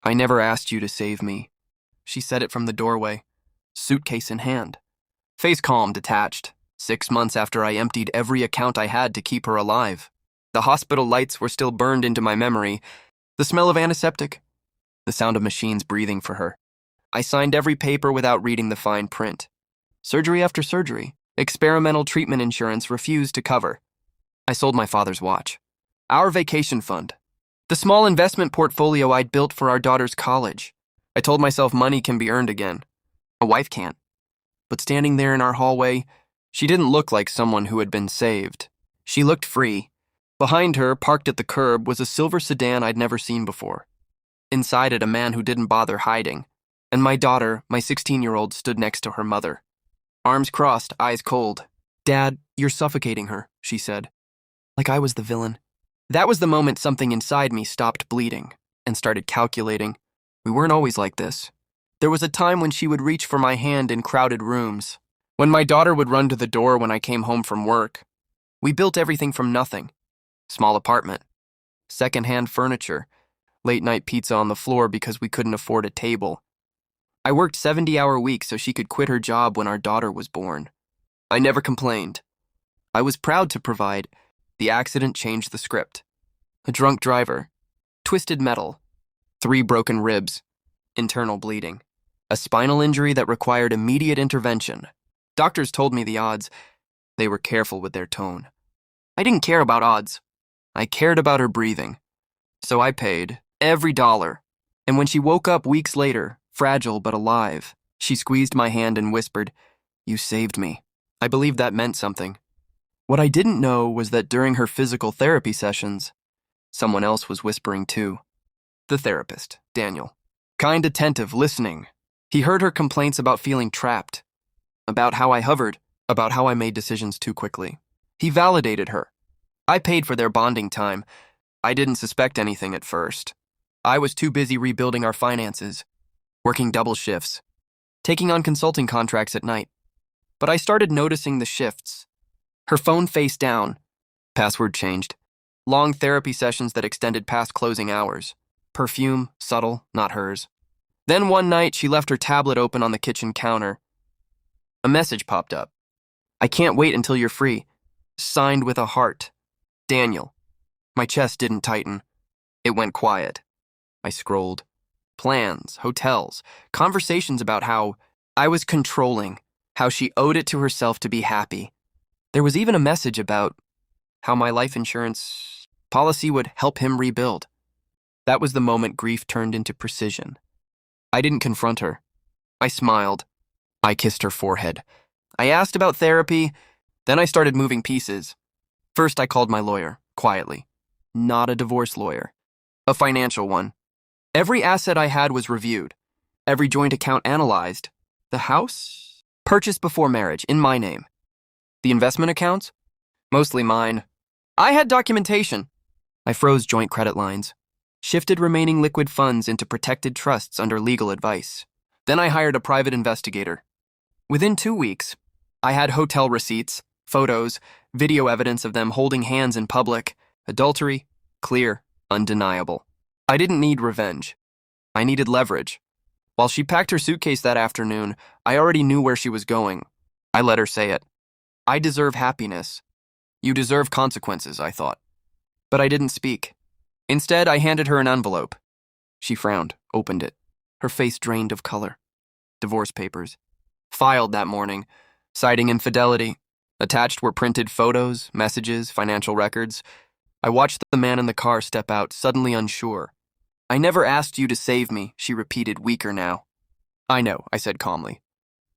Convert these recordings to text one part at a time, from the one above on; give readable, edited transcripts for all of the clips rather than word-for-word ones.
I never asked you to save me. She said it from the doorway, suitcase in hand. Face calm, detached, 6 months after I emptied every account I had to keep her alive. The hospital lights were still burned into my memory, the smell of antiseptic, the sound of machines breathing for her. I signed every paper without reading the fine print. Surgery after surgery, experimental treatment insurance refused to cover. I sold my father's watch, our vacation fund, the small investment portfolio I'd built for our daughter's college. I told myself money can be earned again. A wife can't. But standing there in our hallway, she didn't look like someone who had been saved. She looked free. Behind her, parked at the curb, was a silver sedan I'd never seen before. Inside it, a man who didn't bother hiding. And my daughter, my 16-year-old, stood next to her mother. Arms crossed, eyes cold. "Dad, you're suffocating her," she said. Like I was the villain. That was the moment something inside me stopped bleeding and started calculating. We weren't always like this. There was a time when she would reach for my hand in crowded rooms, when my daughter would run to the door when I came home from work. We built everything from nothing. Small apartment, secondhand furniture, late-night pizza on the floor because we couldn't afford a table. I worked 70-hour weeks so she could quit her job when our daughter was born. I never complained. I was proud to provide. The accident changed the script. A drunk driver, twisted metal, 3 broken ribs, internal bleeding, a spinal injury that required immediate intervention. Doctors told me the odds. They were careful with their tone. I didn't care about odds. I cared about her breathing. So I paid every dollar. And when she woke up weeks later, fragile but alive, she squeezed my hand and whispered, "You saved me." I believed that meant something. What I didn't know was that during her physical therapy sessions, someone else was whispering too. The therapist, Daniel. Kind, attentive, listening. He heard her complaints about feeling trapped, about how I hovered, about how I made decisions too quickly. He validated her. I paid for their bonding time. I didn't suspect anything at first. I was too busy rebuilding our finances, working double shifts, taking on consulting contracts at night. But I started noticing the shifts. Her phone face down. Password changed. Long therapy sessions that extended past closing hours. Perfume, subtle, not hers. Then one night, she left her tablet open on the kitchen counter. A message popped up. "I can't wait until you're free." Signed with a heart. Daniel. My chest didn't tighten. It went quiet. I scrolled. Plans, hotels, conversations about how I was controlling, how she owed it to herself to be happy. There was even a message about how my life insurance policy would help him rebuild. That was the moment grief turned into precision. I didn't confront her. I smiled. I kissed her forehead. I asked about therapy, then I started moving pieces. First, I called my lawyer, quietly. Not a divorce lawyer. A financial one. Every asset I had was reviewed. Every joint account analyzed. The house? Purchased before marriage, in my name. The investment accounts? Mostly mine. I had documentation. I froze joint credit lines. Shifted remaining liquid funds into protected trusts under legal advice. Then I hired a private investigator. Within 2 weeks, I had hotel receipts, photos, video evidence of them holding hands in public. Adultery, clear, undeniable. I didn't need revenge. I needed leverage. While she packed her suitcase that afternoon, I already knew where she was going. I let her say it. I deserve happiness. You deserve consequences, I thought. But I didn't speak. Instead, I handed her an envelope. She frowned, opened it. Her face drained of color. Divorce papers. Filed that morning, citing infidelity. Attached were printed photos, messages, financial records. I watched the man in the car step out, suddenly unsure. "I never asked you to save me," she repeated, weaker now. "I know," I said calmly.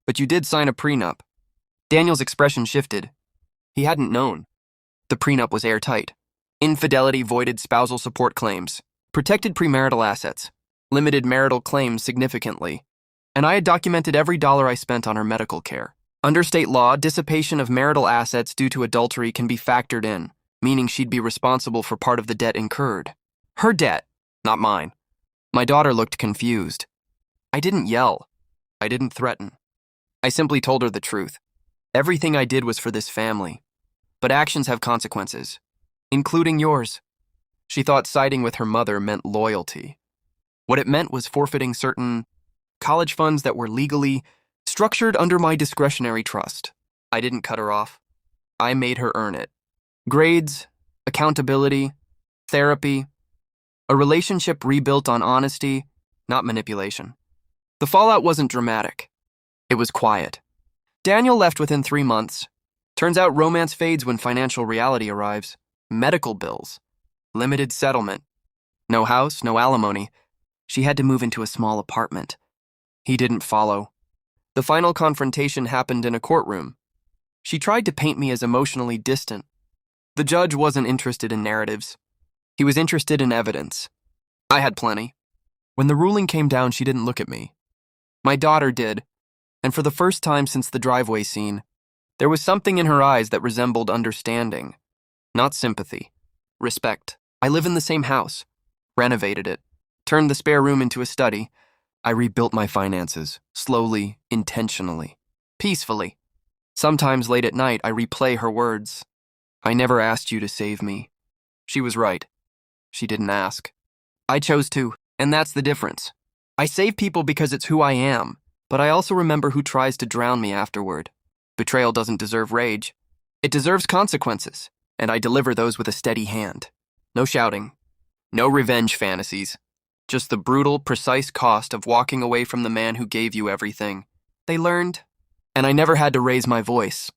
"But you did sign a prenup." Daniel's expression shifted. He hadn't known. The prenup was airtight. Infidelity voided spousal support claims, protected premarital assets, limited marital claims significantly. And I had documented every dollar I spent on her medical care. Under state law, dissipation of marital assets due to adultery can be factored in, meaning she'd be responsible for part of the debt incurred. Her debt, not mine. My daughter looked confused. I didn't yell. I didn't threaten. I simply told her the truth. Everything I did was for this family. But actions have consequences, including yours. She thought siding with her mother meant loyalty. What it meant was forfeiting certain college funds that were legally structured under my discretionary trust. I didn't cut her off. I made her earn it. Grades, accountability, therapy, a relationship rebuilt on honesty, not manipulation. The fallout wasn't dramatic. It was quiet. Daniel left within 3 months. Turns out romance fades when financial reality arrives. Medical bills, limited settlement, no house, no alimony. She had to move into a small apartment. He didn't follow. The final confrontation happened in a courtroom. She tried to paint me as emotionally distant. The judge wasn't interested in narratives. He was interested in evidence. I had plenty. When the ruling came down, she didn't look at me. My daughter did, and for the first time since the driveway scene, there was something in her eyes that resembled understanding, not sympathy, respect. I live in the same house, renovated it, turned the spare room into a study. I rebuilt my finances, slowly, intentionally, peacefully. Sometimes late at night, I replay her words. I never asked you to save me. She was right. She didn't ask. I chose to, and that's the difference. I save people because it's who I am, but I also remember who tries to drown me afterward. Betrayal doesn't deserve rage. It deserves consequences, and I deliver those with a steady hand. No shouting. No revenge fantasies. Just the brutal, precise cost of walking away from the man who gave you everything. They learned, and I never had to raise my voice.